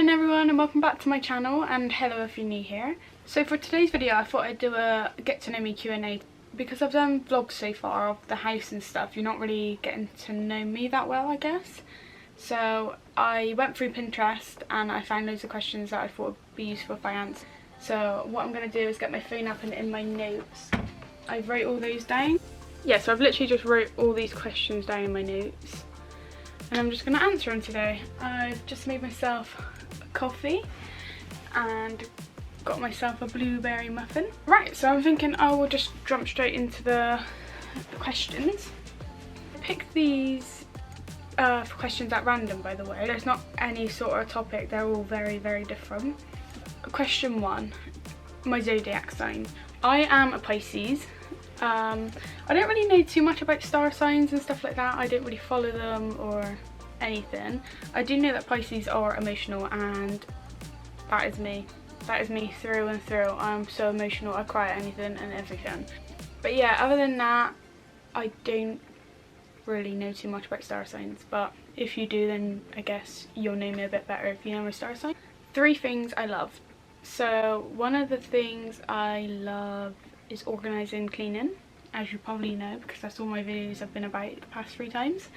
morning everyone and welcome back to my channel, and hello if you're new here. So for today's video I thought I'd do a get to know me Q&A. Because I've done vlogs so far of the house and stuff, you're not really getting to know me that well, I guess. So I went through Pinterest and I found loads of questions that I thought would be useful if I answered. So what I'm going to do is get my phone up and in my notes I wrote all those down. Yeah, so I've literally just wrote all these questions down in my notes. And I'm just going to answer them today. I've just made myself a coffee and got myself a blueberry muffin. Right, so I'm thinking I will just jump straight into the questions. I picked these questions at random, by the way. There's not any sort of topic, they're all very, very different. Question 1, my zodiac sign. I am a Pisces. I don't really know too much about star signs and stuff like that. I don't really follow them or anything. I do know that Pisces are emotional, and that is me. That is me through and through. I'm so emotional, I cry at anything and everything. But yeah, other than that, I don't really know too much about star signs. But if you do, then I guess you'll know me a bit better if you know my star sign. 3 things I love. So one of the things I love is organising, cleaning, as you probably know because that's all my videos have been about the past 3 times.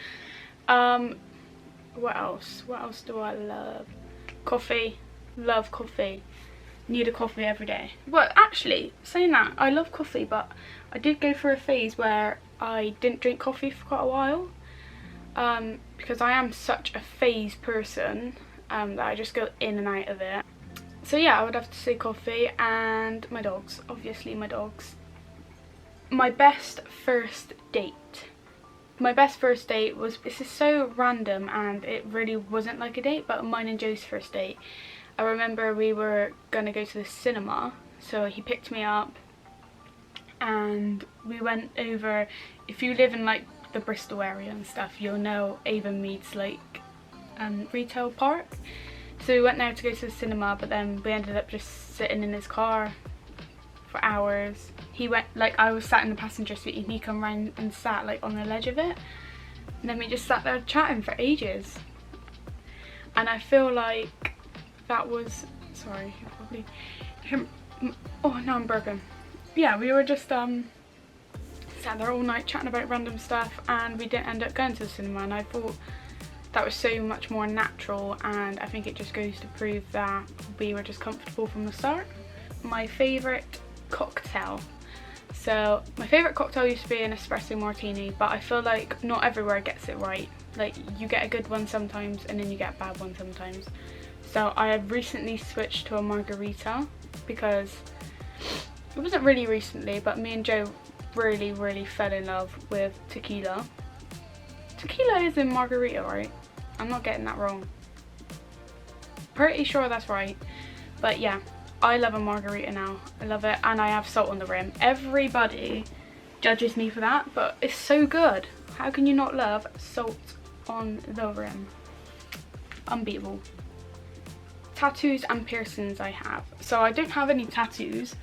What else do I love? Coffee. Love coffee. Need a coffee every day. Well, actually, saying that, I love coffee, but I did go through a phase where I didn't drink coffee for quite a while, because I am such a phase person that I just go in and out of it. So yeah, I would have to say coffee, and my dogs, obviously my dogs. My best first date. My best first date was, this is so random and it really wasn't like a date, but mine and Joe's first date. I remember we were gonna go to the cinema, so he picked me up and we went over. If you live in like the Bristol area and stuff, you'll know Avonmead's like retail park. So we went there to go to the cinema, but then we ended up just sitting in his car for hours. He went, like, I was sat in the passenger seat and he come round and sat like on the ledge of it, and then we just sat there chatting for ages. And I feel like that was, sorry, probably him. Oh, now I'm broken. Yeah, we were just sat there all night chatting about random stuff, and we didn't end up going to the cinema, and I thought that was so much more natural, and I think it just goes to prove that we were just comfortable from the start. My favourite cocktail. So my favourite cocktail used to be an espresso martini, but I feel like not everywhere gets it right. Like, you get a good one sometimes and then you get a bad one sometimes. So I have recently switched to a margarita, because it wasn't really recently, but me and Joe really fell in love with tequila. Tequila is in margarita, right? I'm not getting that wrong. Pretty sure that's right. But yeah, I love a margarita now. I love it, and I have salt on the rim. Everybody judges me for that, but it's so good. How can you not love salt on the rim? Unbeatable. Tattoos and piercings I have. So I don't have any tattoos.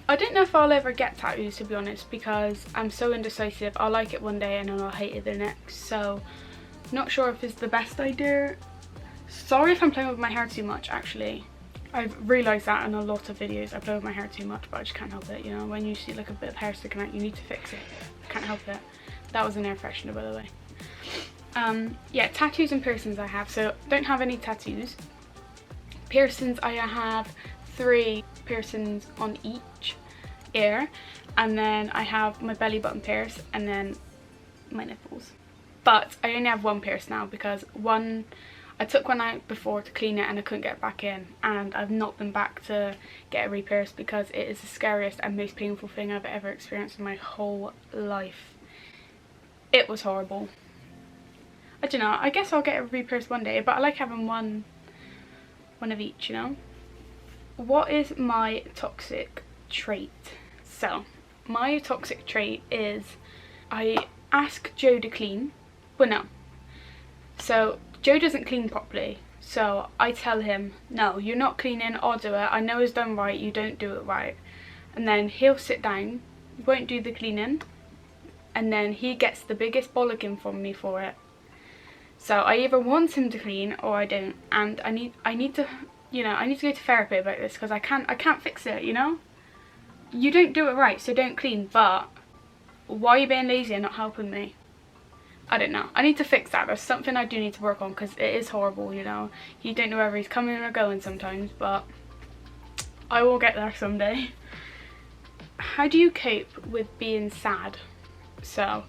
I don't know if I'll ever get tattoos, to be honest, because I'm so indecisive. I'll like it one day and then I'll hate it the next. So not sure if it's the best idea. Sorry if I'm playing with my hair too much, actually. I've realised that in a lot of videos I play with my hair too much, but I just can't help it, you know. When you see like a bit of hair sticking out, you need to fix it. I can't help it. That was an air freshener, by the way. Yeah, tattoos and piercings I have. So don't have any tattoos. Piercings, I have 3 piercings on each ear, and then I have my belly button pierced and then my nipples. But I only have 1 pierce now, because one, I took one out before to clean it and I couldn't get it back in, and I've not been back to get it re-pierced because it is the scariest and most painful thing I've ever experienced in my whole life. It was horrible. I don't know, I guess I'll get it re-pierced one day, but I like having one of each, you know. What is my toxic trait? So my toxic trait is I ask Joe to clean, but no. So Joe doesn't clean properly, so I tell him, no, you're not cleaning, I'll do it. I know it's done right, you don't do it right. And then he'll sit down, won't do the cleaning, and then he gets the biggest bollocking from me for it. So I either want him to clean or I don't, and I need to you know, I need to go to therapy about this because I can't fix it, you know? You don't do it right, so don't clean, but why are you being lazy and not helping me? I don't know. I need to fix that. There's something I do need to work on because it is horrible, you know? You don't know whether he's coming or going sometimes, but I will get there someday. How do you cope with being sad? So,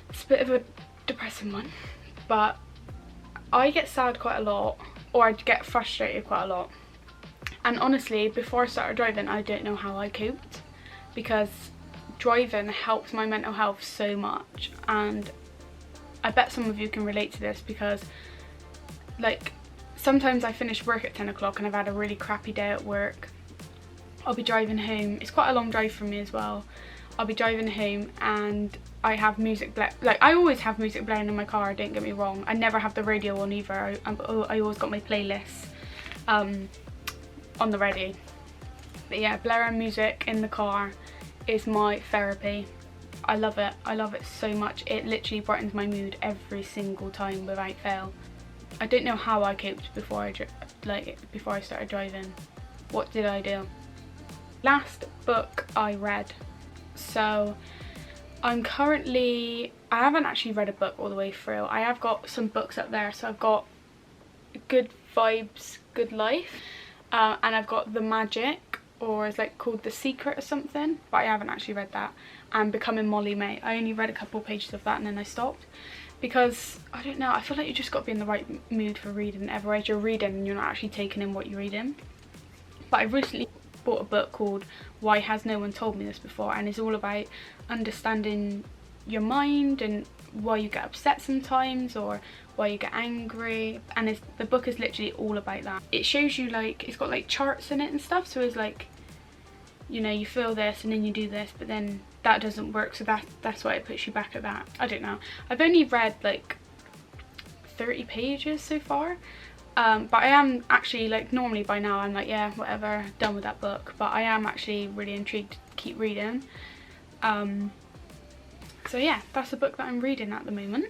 it's a bit of a depressing one, but I get sad quite a lot, or I get frustrated quite a lot. And honestly, before I started driving, I don't know how I coped, because driving helps my mental health so much. And I bet some of you can relate to this, because like sometimes I finish work at 10 o'clock and I've had a really crappy day at work. I'll be driving home. It's quite a long drive for me as well. I'll be driving home and I have music like I always have music playing in my car, don't get me wrong. I never have the radio on either. I always got my playlists on the ready. But yeah, blaring music in the car is my therapy. I love it. I love it so much. It literally brightens my mood every single time without fail. I don't know how I coped before I started driving. What did I do? Last book I read. So I haven't actually read a book all the way through. I have got some books up there. So I've got Good Vibes, Good Life, and I've got The Magic, or it's like called The Secret or something, but I haven't actually read that, and Becoming Molly May. I only read a couple pages of that and then I stopped, because I don't know, I feel like you just got to be in the right mood for reading. Otherwise you're reading and you're not actually taking in what you're reading. But I recently bought a book called Why Has No One Told Me This Before, and it's all about understanding your mind and why you get upset sometimes, or why you get angry, and the book is literally all about that. It shows you, like, it's got like charts in it and stuff, so it's like, you know, you feel this and then you do this, but then that doesn't work, so that's why it puts you back at that. I don't know, I've only read like 30 pages so far, but I am actually, like, normally by now I'm like, yeah, whatever, done with that book, but I am actually really intrigued to keep reading. So yeah, that's the book that I'm reading at the moment.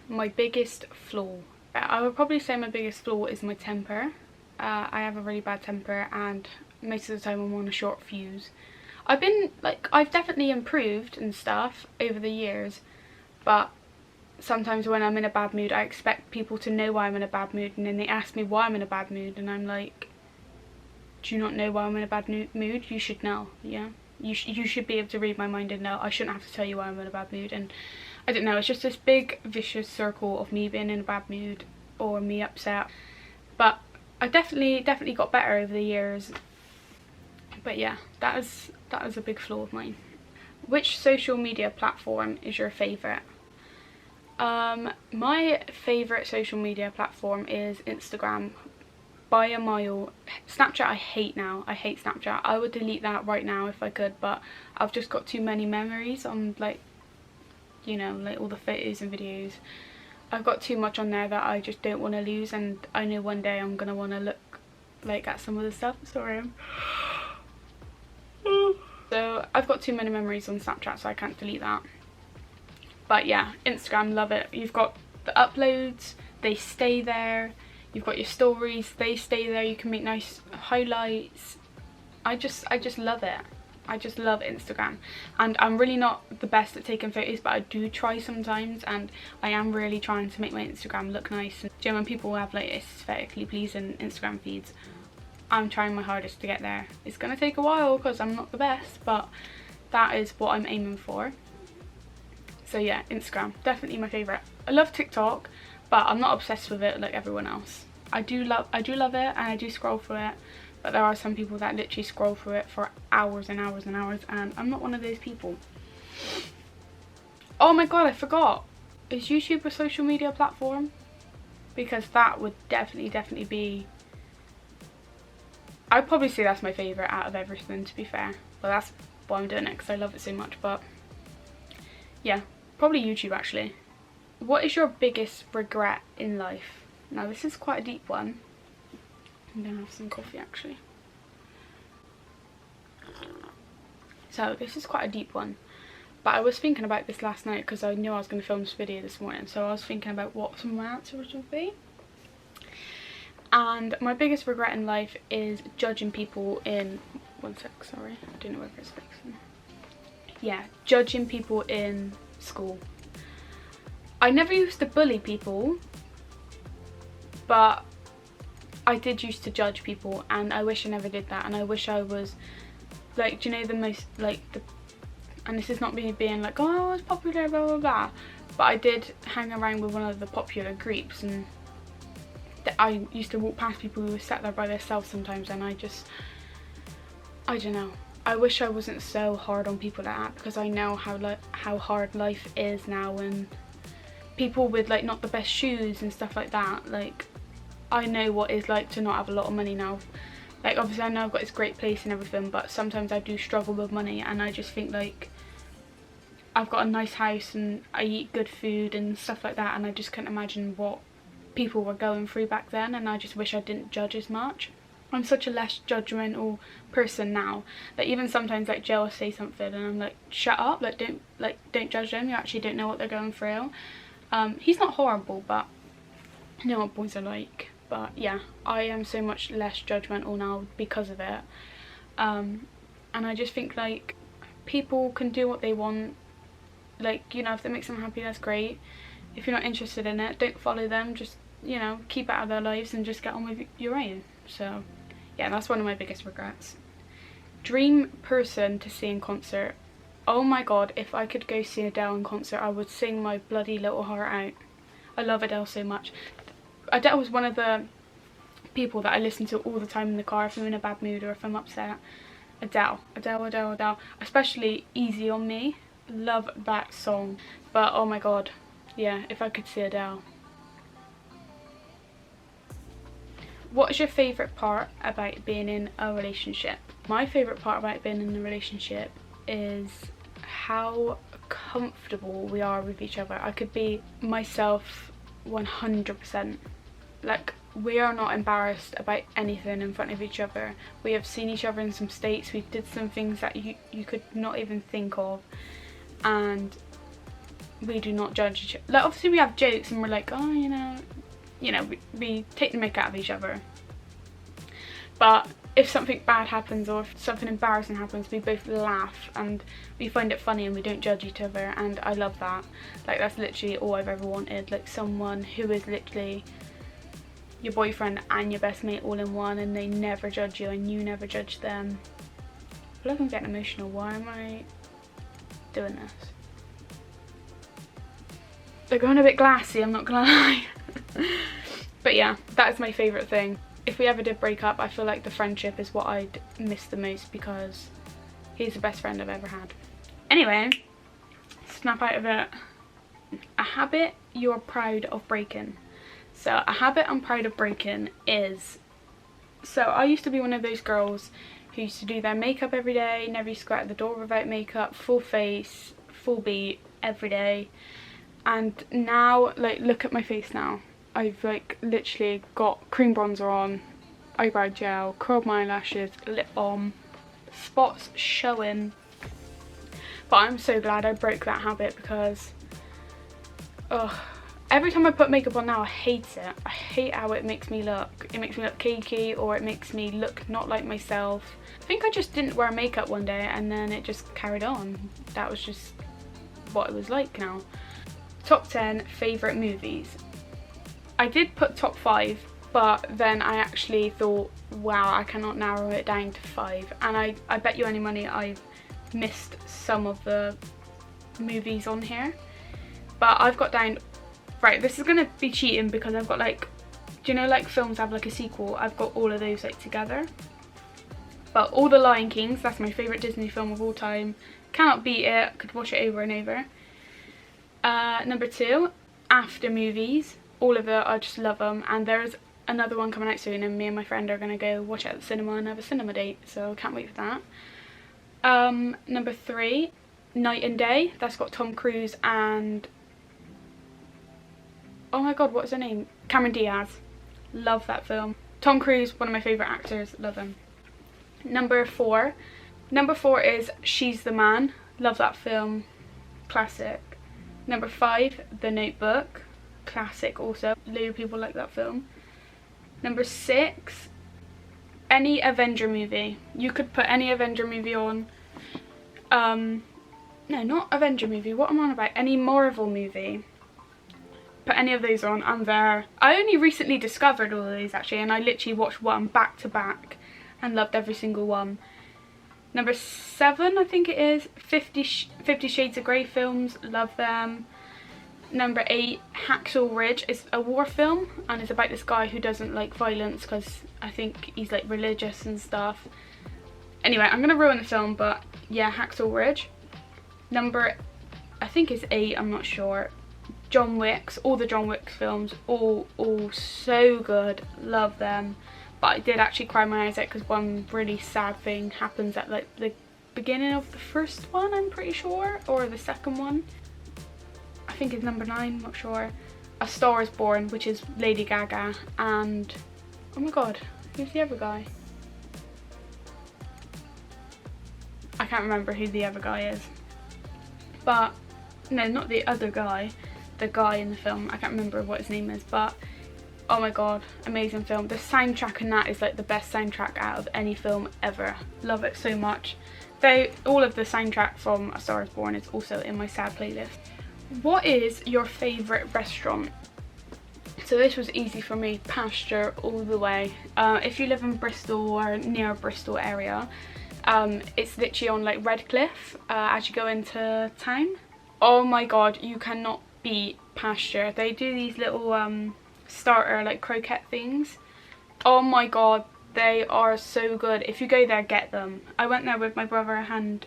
My biggest flaw. I would probably say my biggest flaw is my temper. I have a really bad temper, and most of the time I'm on a short fuse. I've definitely improved and stuff over the years, but sometimes when I'm in a bad mood I expect people to know why I'm in a bad mood, and then they ask me why I'm in a bad mood, and I'm like, do you not know why I'm in a bad mood? You should know, yeah? You should be able to read my mind and know. I shouldn't have to tell you why I'm in a bad mood. And I don't know, it's just this big vicious circle of me being in a bad mood or me upset. But I definitely got better over the years. But yeah, that is a big flaw of mine. Which social media platform is your favourite? My favourite social media platform is Instagram, by a mile. Snapchat I hate now. I hate Snapchat. I would delete that right now if I could, but I've just got too many memories on, like, you know, like all the photos and videos. I've got too much on there that I just don't want to lose, and I know one day I'm gonna want to look like at some of the stuff. Sorry. So I've got too many memories on Snapchat, so I can't delete that. But yeah, Instagram, love it. You've got the uploads, they stay there. You've got your stories, they stay there. You can make nice highlights. I just love it. I just love Instagram. And I'm really not the best at taking photos, but I do try sometimes, and I am really trying to make my Instagram look nice. And you know, when people have like aesthetically pleasing Instagram feeds, I'm trying my hardest to get there. It's gonna take a while because I'm not the best, but that is what I'm aiming for. So yeah, Instagram, definitely my favourite. I love TikTok, but I'm not obsessed with it like everyone else. I do love it, and I do scroll through it, but there are some people that literally scroll through it for hours and hours and hours, and I'm not one of those people. Oh my god, I forgot. Is YouTube a social media platform? Because that would definitely be... I'd probably say that's my favourite out of everything, to be fair. But that's why I'm doing it, because I love it so much. But yeah, probably YouTube actually. What is your biggest regret in life? Now this is quite a deep one. I'm gonna have some coffee actually. So this is quite a deep one, but I was thinking about this last night because I knew I was going to film this video this morning, so I was thinking about what some of my answers would be. And my biggest regret in life is judging people in, one sec, sorry, I don't know whether it's fixing. Yeah, judging people in school. I never used to bully people, but I did used to judge people, and I wish I never did that. And I wish I was like, do you know, the most like the, and this is not me being like, oh, I was popular, blah blah blah, but I did hang around with one of the popular groups, and I used to walk past people who were sat there by themselves sometimes, and I don't know, I wish I wasn't so hard on people like that, because I know how hard life is now, and people with like not the best shoes and stuff like that, like I know what it's like to not have a lot of money now. Like obviously I know I've got this great place and everything, but sometimes I do struggle with money, and I just think like I've got a nice house and I eat good food and stuff like that, and I just couldn't imagine what people were going through back then, and I just wish I didn't judge as much. I'm such a less judgmental person now that even sometimes like Joe will say something and I'm like, shut up, like don't judge them, you actually don't know what they're going through. He's not horrible, but you know what boys are like. But yeah, I am so much less judgmental now because of it. And I just think like people can do what they want, like, you know, if that makes them happy, that's great. If you're not interested in it, don't follow them, just, you know, keep it out of their lives and just get on with your own. So yeah, that's one of my biggest regrets. Dream person to see in concert. Oh my god, if I could go see Adele in concert, I would sing my bloody little heart out. I love Adele so much. Adele was one of the people that I listen to all the time in the car if I'm in a bad mood or if I'm upset. Adele, Adele, Adele, Adele. Especially Easy on Me. Love that song. But oh my god, yeah, if I could see Adele. What is your favourite part about being in a relationship? My favourite part about being in a relationship is how comfortable we are with each other. I could be myself 100%. Like, we are not embarrassed about anything in front of each other. We have seen each other in some states, we did some things that you could not even think of, and we do not judge each other. Like, obviously we have jokes and we're like, oh, you know, we take the mick out of each other, but if something bad happens or if something embarrassing happens, we both laugh and we find it funny and we don't judge each other, and I love that. Like, that's literally all I've ever wanted, like someone who is literally your boyfriend and your best mate all in one, and they never judge you and you never judge them. I feel like I'm getting emotional. Why am I doing this? They're going a bit glassy, I'm not gonna lie. But yeah, that is my favourite thing. If we ever did break up, I feel like the friendship is what I'd miss the most, because he's the best friend I've ever had. Anyway, snap out of it. A habit you're proud of breaking. So a habit I'm proud of breaking is, so I used to be one of those girls who used to do their makeup every day, never used to go out the door without makeup, full face, full beat every day. And now, like, look at my face now. I've like literally got cream bronzer on, eyebrow gel, curled my eyelashes, lip balm, spots showing. But I'm so glad I broke that habit, because every time I put makeup on now, I hate it. I hate how it makes me look. It makes me look cakey, or it makes me look not like myself. I think I just didn't wear makeup one day and then it just carried on. That was just what it was like now. Top 10 favourite movies. I did put top 5, but then I actually thought, wow, I cannot narrow it down to 5. And I bet you any money I've missed some of the movies on here. But I've got down, right, this is going to be cheating because I've got like, do you know like films have like a sequel? I've got all of those like together. But all the Lion Kings, that's my favourite Disney film of all time. Cannot beat it, could watch it over and over. Number 2, After movies. All of it, I just love them, and there's another one coming out soon and me and my friend are going to go watch it at the cinema and have a cinema date, so can't wait for that. Number 3, Night and Day. That's got Tom Cruise and, oh my god, what's her name? Cameron Diaz. Love that film. Tom Cruise, one of my favourite actors, love him. Number 4 is She's the Man. Love that film, classic. Number 5, The Notebook. Classic also. A lot of people like that film. Number 6, any Avenger movie. You could put any Avenger movie on. No, not Avenger movie, what am I on about? Any Marvel movie. Put any of those on, I'm there. I only recently discovered all of these actually, and I literally watched one back to back and loved every single one. Number 7, I think it is, 50 Shades of Grey films, love them. Number 8, Hacksaw Ridge is a war film, and it's about this guy who doesn't like violence because I think he's like religious and stuff. Anyway, I'm gonna ruin the film, but yeah, Hacksaw Ridge. Number, I think it's 8, I'm not sure. John Wick's, all the John Wick films, all so good, love them. But I did actually cry my eyes out because one really sad thing happens at like the beginning of the first one, I'm pretty sure, or the second one. I think it's number 9, not sure. A Star is Born, which is Lady Gaga, and oh my god, who's the other guy? I can't remember who the other guy is. But no, not the other guy, the guy in the film. I can't remember what his name is, but oh my god, amazing film. The soundtrack in that is like the best soundtrack out of any film ever. Love it so much. Though all of the soundtrack from A Star is Born is also in my sad playlist. What is your favourite restaurant? So this was easy for me, Pasture all the way. If you live in Bristol or near Bristol area, it's literally on like Redcliffe as you go into town. Oh my god, you cannot beat Pasture. They do these little starter like croquette things. Oh my god, they are so good. If you go there, get them. I went there with my brother and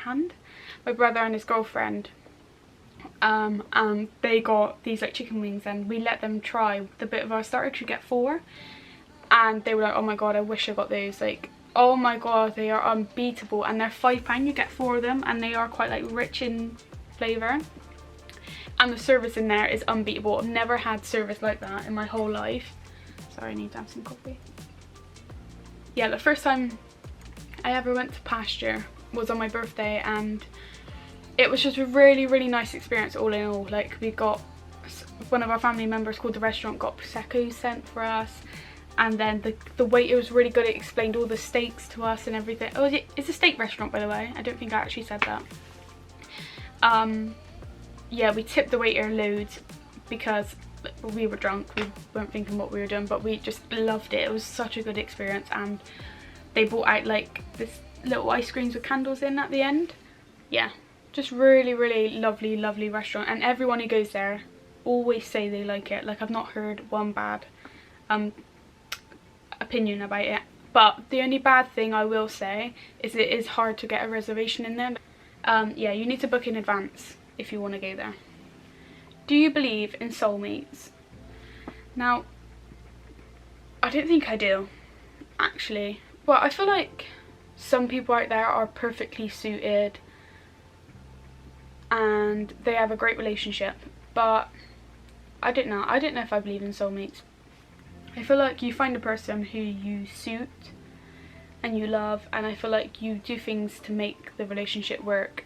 my brother and his girlfriend. And they got these like chicken wings, and we let them try the bit of our starter. You get 4, and they were like, oh my god, I wish I got those. Like, oh my god, they are unbeatable, and they're £5. You get 4 of them, and they are quite like rich in flavour, and the service in there is unbeatable. I've never had service like that in my whole life. Sorry, I need to have some coffee. Yeah, the first time I ever went to Pasture was on my birthday, and it was just a really nice experience all in all. Like, we got, one of our family members called the restaurant got Prosecco sent for us, and then the waiter was really good. It explained all the steaks to us and everything. Oh, it's a steak restaurant, by the way. I don't think I actually said that. Yeah, we tipped the waiter loads because we were drunk. We weren't thinking what we were doing, but we just loved it. It was such a good experience, and they brought out like this little ice creams with candles in at the end. Yeah. Just really lovely restaurant, and everyone who goes there always say they like it. Like, I've not heard one bad opinion about it. But the only bad thing I will say is it is hard to get a reservation in there. Yeah, you need to book in advance if you want to go there. Do you believe in soulmates? Now, I don't think I do, actually. Well, I feel like some people out there are perfectly suited and they have a great relationship, but I don't know if I believe in soulmates. I feel like you find a person who you suit and you love, and I feel like you do things to make the relationship work,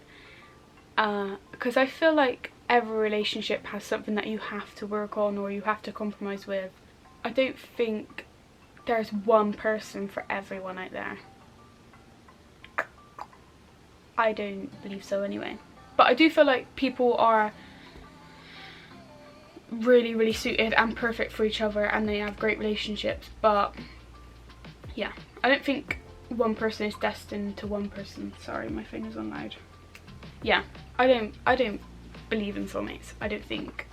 because I feel like every relationship has something that you have to work on or you have to compromise with. I don't think there's one person for everyone out there. I don't believe so anyway. But I do feel like people are really suited and perfect for each other, and they have great relationships. But yeah, I don't think one person is destined to one person. Sorry, my phone is on loud. Yeah, I don't believe in soulmates. I don't think.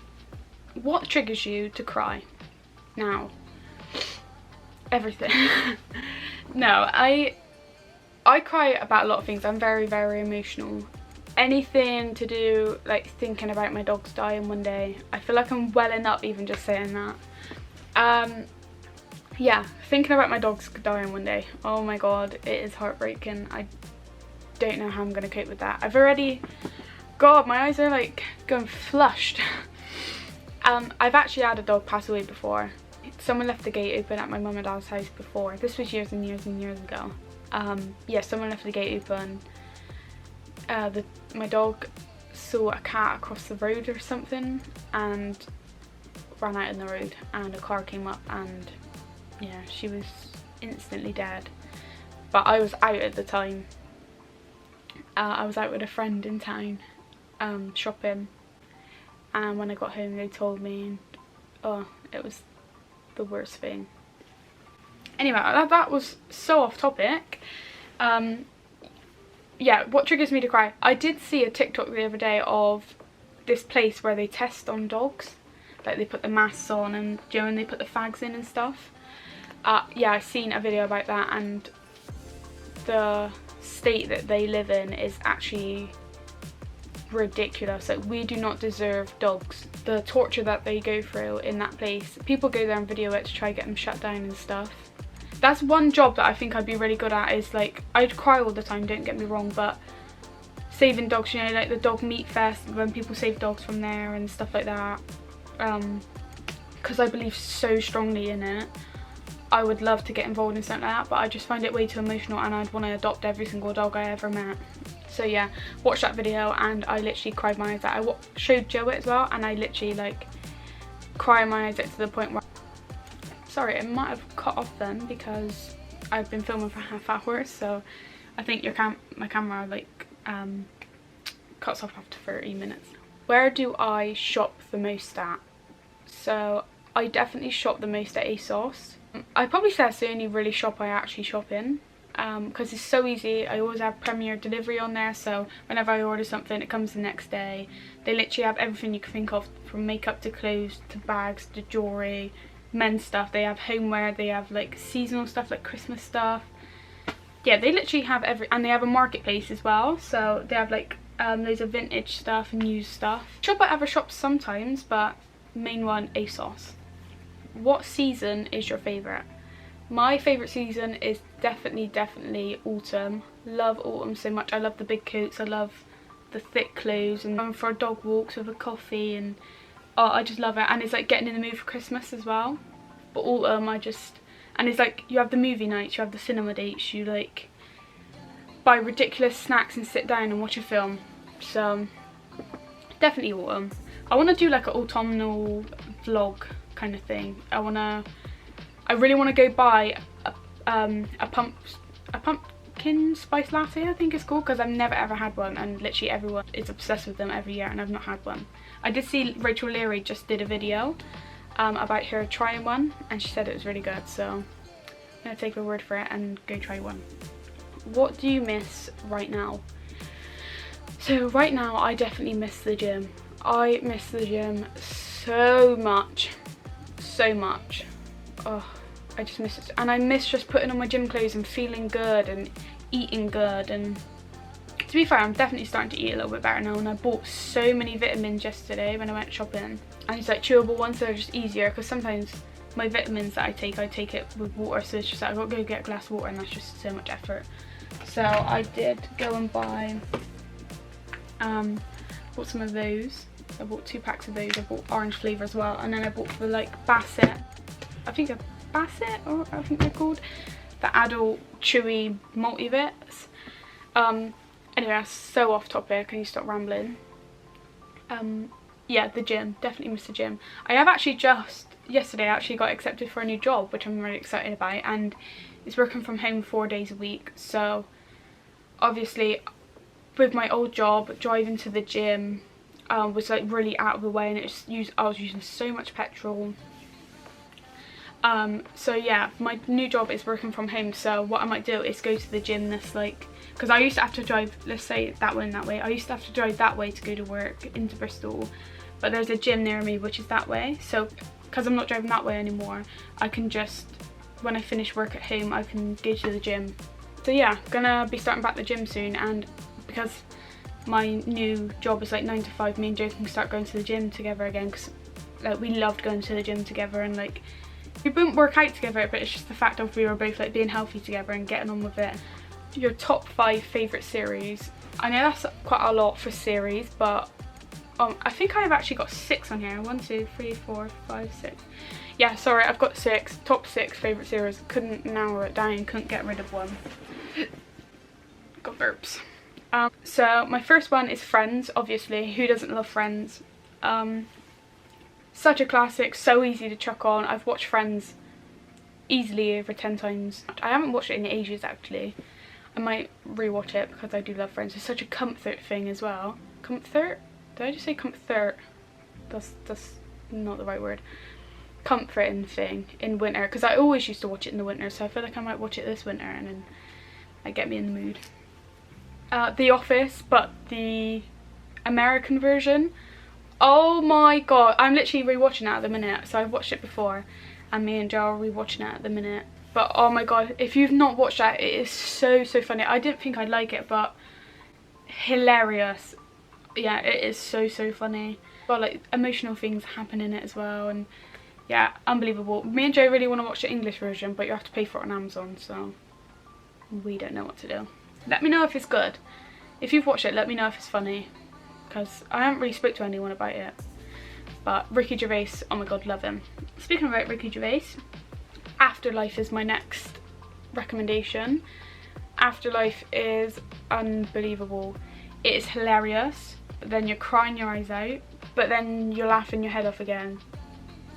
What triggers you to cry? Now, everything. No, I cry about a lot of things. I'm very emotional. Anything to do, like thinking about my dog's dying one day. I feel like I'm welling up even just saying that. Yeah, thinking about my dog's dying one day. Oh my god, it is heartbreaking. I don't know how I'm gonna cope with that. I've already, god, my eyes are like going flushed. I've actually had a dog pass away before. Someone left the gate open at my mum and dad's house before. This was years and years ago. Yeah, someone left the gate open. My dog saw a cat across the road or something and ran out in the road, and a car came up and yeah, she was instantly dead. But I was out at the time. I was out with a friend in town, shopping, and when I got home they told me, and oh, it was the worst thing. Anyway, that was so off topic. Yeah, what triggers me to cry? I did see a TikTok the other day of this place where they test on dogs. Like they put the masks on and, you know, and they put the fags in and stuff. Yeah, I've seen a video about that, and the state that they live in is actually ridiculous. Like, we do not deserve dogs. The torture that they go through in that place. People go there and video it to try to get them shut down and stuff. That's one job that I think I'd be really good at, is like, I'd cry all the time, don't get me wrong, but saving dogs, you know, like the dog meat fest, when people save dogs from there and stuff like that, because I believe so strongly in it. I would love to get involved in something like that, but I just find it way too emotional, and I'd want to adopt every single dog I ever met. So yeah, watched that video and I literally cried my eyes out. I showed Joe it as well, and I literally like cried my eyes out to the point where, sorry, it might have cut off then because I've been filming for half hour, so I think my camera like cuts off after 30 minutes. Where do I shop the most at? So I definitely shop the most at ASOS. I'd probably say that's the only really shop I actually shop in, because it's so easy. I always have Premier delivery on there, so whenever I order something it comes the next day. They literally have everything you can think of, from makeup to clothes to bags to jewellery, men's stuff. They have homeware, they have like seasonal stuff like Christmas stuff. Yeah, they literally have and they have a marketplace as well, so they have like loads of vintage stuff and used stuff. Shop at other shops sometimes, but main one, ASOS. What season is your favourite? My favourite season is definitely autumn. Love autumn so much. I love the big coats, I love the thick clothes, and going for dog walks with a coffee, and oh, I just love it. And it's like getting in the mood for Christmas as well. But autumn, and it's like you have the movie nights, you have the cinema dates, you like buy ridiculous snacks and sit down and watch a film. So definitely autumn. I want to do like an autumnal vlog kind of thing. I really want to go buy a pumpkin spice latte, I think it's called, because I've never ever had one, and literally everyone is obsessed with them every year, and I've not had one. I did see Rachel Leary just did a video about her trying one, and she said it was really good, so I'm gonna take her word for it and go try one. What do you miss right now? So right now I definitely miss the gym. I miss the gym so much. Oh, I just miss it, and I miss just putting on my gym clothes and feeling good and eating good. And to be fair, I'm definitely starting to eat a little bit better now, and I bought so many vitamins yesterday when I went shopping, and it's like chewable ones, so they're just easier, because sometimes my vitamins that I take it with water, so it's just like I've got to go get a glass of water, and that's just so much effort. So I did go and buy bought some of those. I bought 2 packs of those. I bought orange flavour as well, and then I bought the like Bassett, I think they're called, the adult chewy multivits. Anyway, that's so off topic. Can you stop rambling? Yeah, the gym, definitely miss the gym. I have actually yesterday I actually got accepted for a new job, which I'm really excited about, and it's working from home 4 days a week. So obviously with my old job, driving to the gym was like really out of the way, and I was using so much petrol. So yeah, my new job is working from home, so what I might do is go to the gym this, like, because I used to have to drive, let's say that way and that way, I used to have to drive that way to go to work into Bristol, but there's a gym near me which is that way, so because I'm not driving that way anymore, I can just, when I finish work at home, I can go to the gym. So yeah, gonna be starting back the gym soon, and because my new job is like 9 to 5, me and Joe can start going to the gym together again, because like we loved going to the gym together, and like we wouldn't work out together, but it's just the fact of we were both like being healthy together and getting on with it. Your top 5 favourite series. I know that's quite a lot for series, but I think I've actually got 6 on here. 1, 2, 3, 4, 5, 6. Yeah, sorry, I've got 6. Top 6 favourite series. Couldn't narrow it down, couldn't get rid of one. Got burps. So my first one is Friends, obviously. Who doesn't love Friends? Such a classic, so easy to chuck on. I've watched Friends easily over 10 times. I haven't watched it in ages actually. I might rewatch it because I do love Friends. It's such a comfort thing as well. Comfort? Did I just say comfort? That's not the right word. Comforting thing in winter, because I always used to watch it in the winter, so I feel like I might watch it this winter and then it get me in the mood. The Office, but the American version. Oh my god, I'm literally rewatching it at the minute. So I've watched it before and me and Joe are rewatching it at the minute. But oh my god, if you've not watched that, it is so funny. I didn't think I'd like it, but hilarious. Yeah, it is so funny. Got like emotional things happen in it as well, and yeah, unbelievable. Me and Joe really want to watch the English version, but you have to pay for it on Amazon, so we don't know what to do. Let me know if it's good. If you've watched it, let me know if it's funny, because I haven't really spoke to anyone about it. But Ricky Gervais, oh my god, love him. Speaking about Ricky Gervais, Afterlife is my next recommendation. Afterlife is unbelievable. It is hilarious, but then you're crying your eyes out, but then you're laughing your head off again,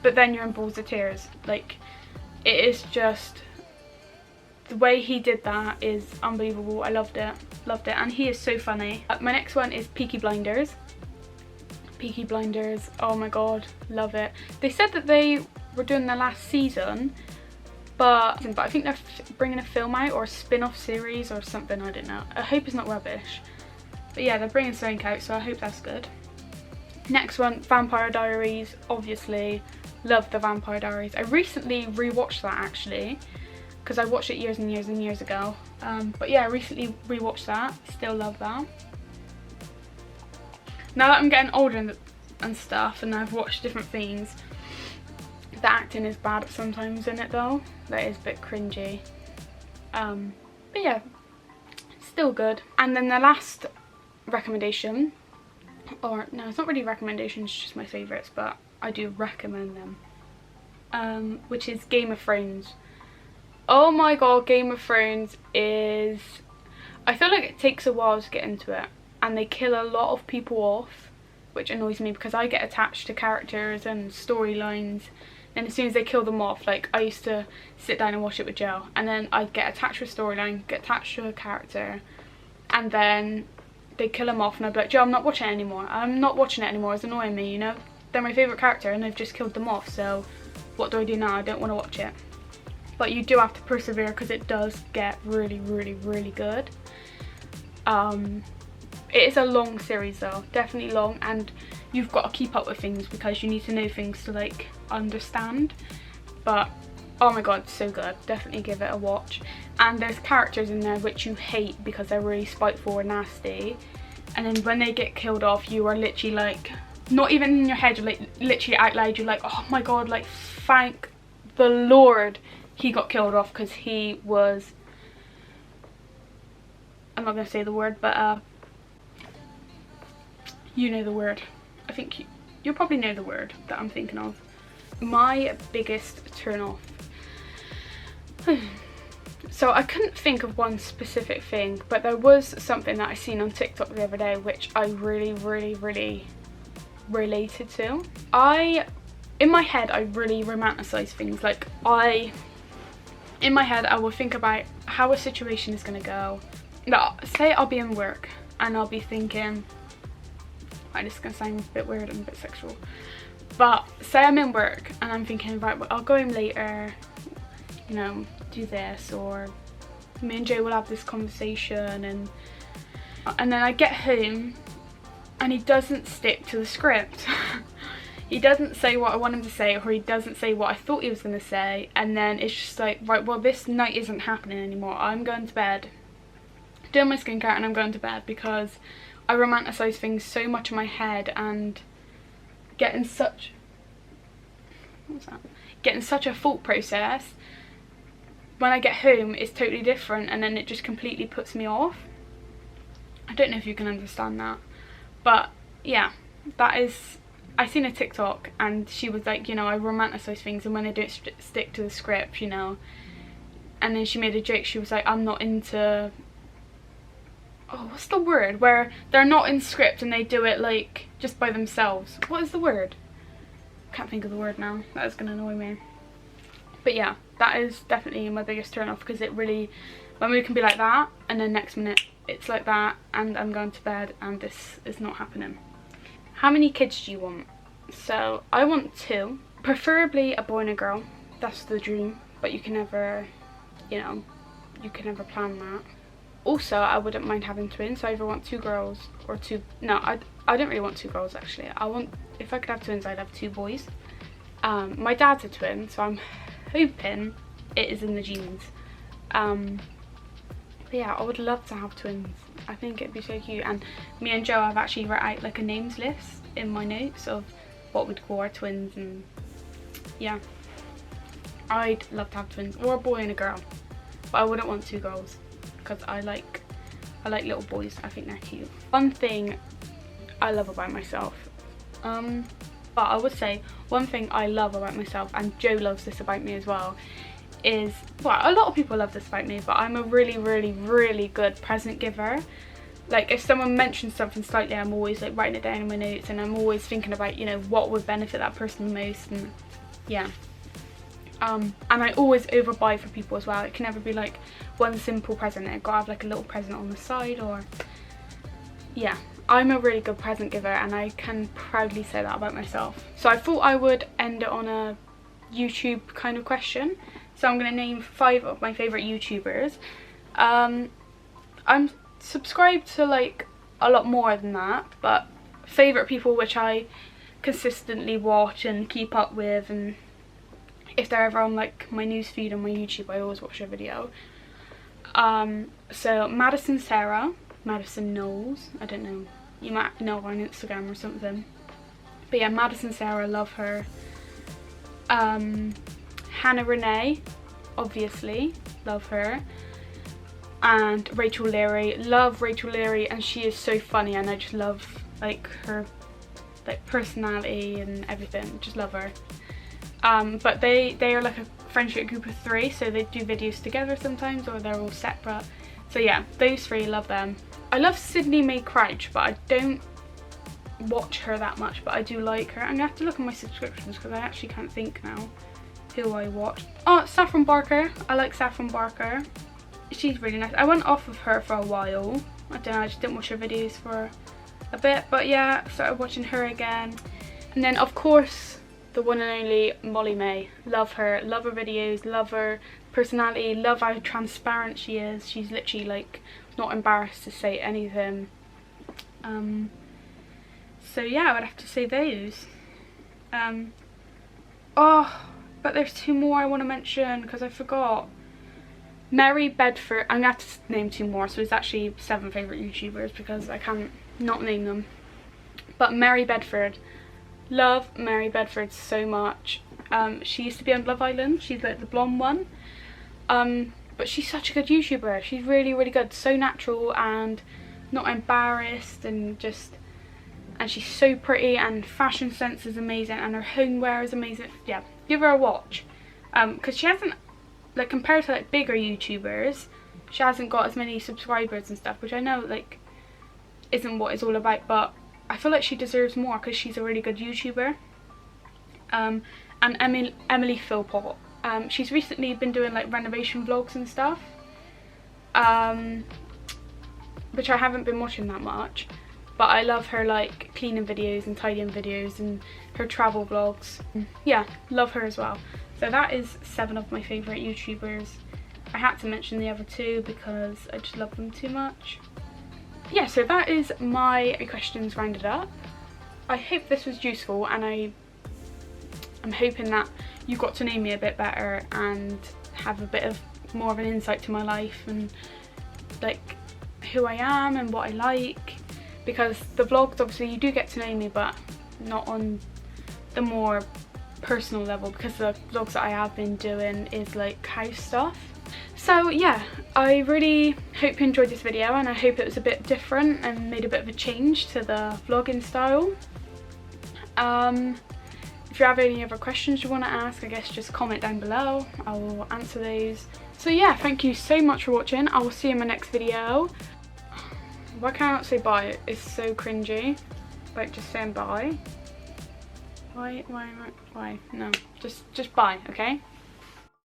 but then you're in balls of tears. Like, it is just, the way he did that is unbelievable. I loved it, and he is so funny. My next one is Peaky Blinders. Peaky Blinders, oh my god, love it. They said that they were doing the last season, but I think they're bringing a film out or a spin-off series or something, I don't know. I hope it's not rubbish, but yeah, they're bringing something out, so I hope that's good. Next one, Vampire Diaries, obviously, love the Vampire Diaries. I recently rewatched that actually, because I watched it years and years ago, but yeah, I recently rewatched that, still love that. Now that I'm getting older and stuff, and I've watched different things, the acting is bad sometimes in it though. That is a bit cringy. But yeah, still good. And then the last recommendation, or no, it's not really recommendations, it's just my favourites, but I do recommend them, which is Game of Thrones. Oh my god, Game of Thrones is, I feel like it takes a while to get into it, and they kill a lot of people off, which annoys me because I get attached to characters and storylines, and as soon as they kill them off, like I used to sit down and watch it with Joe, and then I'd get attached to a storyline, get attached to a character, and then they kill them off and I'd be like, Joe, I'm not watching it anymore. I'm not watching it anymore, it's annoying me, you know? They're my favourite character and they've just killed them off, so what do I do now? I don't want to watch it. But you do have to persevere because it does get really good. It is a long series though, definitely long, and you've got to keep up with things because you need to know things to like understand. But oh my god, so good, definitely give it a watch. And there's characters in there which you hate because they're really spiteful and nasty, and then when they get killed off, you are literally like, not even in your head, you're like literally out loud, you're like, oh my god, like thank the Lord he got killed off, because he was, I'm not going to say the word, but you know the word. I think you'll probably know the word that I'm thinking of. My biggest turn off. So I couldn't think of one specific thing, but there was something that I seen on TikTok the other day which I really related to. In my head, I really romanticize things. Like in my head, I will think about how a situation is going to go. Now, say I'll be in work and I'll be thinking, this is going to sound a bit weird and a bit sexual, but say I'm in work and I'm thinking, right, well, I'll go in later, you know, do this, or me and Joe will have this conversation, and then I get home and he doesn't stick to the script. He doesn't say what I want him to say, or he doesn't say what I thought he was going to say, and then it's just like, right, well, this night isn't happening anymore. I'm going to bed, doing my skincare, and I'm going to bed, because I romanticize things so much in my head, and getting such a thought process when I get home is totally different, and then it just completely puts me off. I don't know if you can understand that, but yeah, that is, I seen a TikTok and she was like, you know, I romanticize things and when they don't stick to the script, you know, and then she made a joke, she was like, I'm not into, oh, what's the word, where they're not in script and they do it like just by themselves. What is the word? I can't think of the word now, that is gonna annoy me. But yeah, that is definitely my biggest turn off, because it really, my mood can be like that and then next minute it's like that and I'm going to bed and this is not happening. How many kids do you want? So I want 2, preferably a boy and a girl. That's the dream, but you can never, you know, you can never plan that. Also, I wouldn't mind having twins, so I either want 2 girls or 2, no, I don't really want 2 girls actually. I want, if I could have twins, I'd have 2 boys. My dad's a twin, so I'm hoping it is in the genes. But yeah, I would love to have twins. I think it'd be so cute. And me and Joe have actually written out like a names list in my notes of what we'd call our twins, and yeah, I'd love to have twins, or a boy and a girl. But I wouldn't want 2 girls, because I like little boys. I think they're cute. One thing I love about myself, but I would say one thing I love about myself, and Joe loves this about me as well, is, well, a lot of people love this about me, but I'm a really good present giver. Like if someone mentions something slightly, I'm always like writing it down in my notes, and I'm always thinking about, you know, what would benefit that person the most, and yeah. And I always overbuy for people as well. It can never be like one simple present. I've got to have like a little present on the side, or yeah. I'm a really good present giver, and I can proudly say that about myself. So I thought I would end it on a YouTube kind of question. So I'm going to name 5 of my favourite YouTubers. I'm subscribed to like a lot more than that, but favourite people which I consistently watch and keep up with, and if they're ever on like my newsfeed on my YouTube, I always watch their video. So Madison Sarah, Madison Knowles, I don't know, you might know her on Instagram or something, but yeah, Madison Sarah, love her. Hannah Renee, obviously, love her. And Rachel Leary, love Rachel Leary, and she is so funny, and I just love like her like personality and everything, just love her. But they are like a friendship group of 3, so they do videos together sometimes, or they're all separate. So yeah, those 3, love them. I love Sydney Mae Crouch, but I don't watch her that much, but I do like her. I'm gonna have to look at my subscriptions, because I actually can't think now who I watched. Oh, Saffron Barker, I like Saffron Barker. She's really nice. I went off of her for a while. I don't know, I just didn't watch her videos for a bit, but yeah, started watching her again. And then of course the one and only Molly May, love her videos, love her personality, love how transparent she is. She's literally like not embarrassed to say anything. So yeah, I would have to say those. Oh, but there's 2 more I want to mention because I forgot. Mary Bedford, I'm going to have to name 2 more, so it's actually 7 favourite YouTubers because I can't not name them. But Mary Bedford, love Mary Bedford so much. She used to be on Love Island, she's like the blonde one. But she's such a good YouTuber, she's really good, so natural and not embarrassed, and just, and she's so pretty, and fashion sense is amazing, and her homeware is amazing. Yeah, give her a watch, because she hasn't, like compared to like bigger YouTubers, she hasn't got as many subscribers and stuff, which I know like isn't what it's all about, but I feel like she deserves more because she's a really good YouTuber. And Emily Philpott, she's recently been doing like renovation vlogs and stuff, which I haven't been watching that much, but I love her like cleaning videos and tidying videos and her travel vlogs. Yeah, love her as well. So that is 7 of my favourite YouTubers. I had to mention the other 2 because I just love them too much. Yeah, so that is my questions rounded up. I hope this was useful, and I'm hoping that you got to know me a bit better and have a bit of more of an insight to my life and like who I am and what I like, because the vlogs, obviously you do get to know me, but not on the more personal level, because the vlogs that I have been doing is like house stuff. So yeah, I really hope you enjoyed this video, and I hope it was a bit different and made a bit of a change to the vlogging style. If you have any other questions you want to ask, I guess just comment down below, I will answer those. So yeah, thank you so much for watching. I will see you in my next video. Why can't I not say bye? It's so cringy, like just saying bye. Why? No, just bye, okay?